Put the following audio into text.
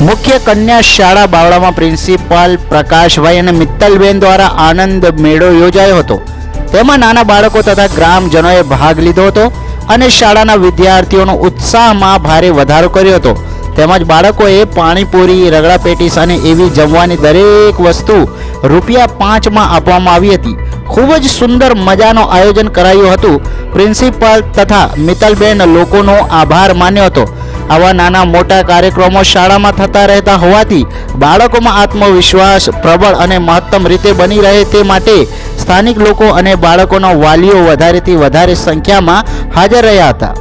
મુખ્ય કન્યા શાળા બાવળામાં પ્રિન્સિપાલ પ્રકાશભાઈ અને મિત્તલબેન દ્વારા આનંદ મેળો યોજાયો હતો। તેમાં નાના બાળકો તથા ગ્રામજનોએ ભાગ લીધો હતો અને શાળાના વિદ્યાર્થીઓનો ઉત્સાહમાં ભારે વધારો કર્યો હતો। તેમજ બાળકોએ પાણીપુરી, રગડા પેટીસ અને એવી જમવાની દરેક વસ્તુ ₹5 આપવામાં આવી હતી। ખૂબ જ સુંદર મજાનો આયોજન કરાયું હતું। પ્રિન્સિપાલ તથા મિત્તલબેન લોકોનો આભાર માન્યો હતો। આવા નાના મોટા કાર્યક્રમો શાળામાં થતા રહેતા હોવાથી બાળકોમાં આત્મવિશ્વાસ પ્રબળ અને મહત્તમ રીતે બની રહે તે માટે સ્થાનિક લોકો અને બાળકોના વાલીઓ વધારેથી વધારે સંખ્યામાં હાજર રહ્યા હતા।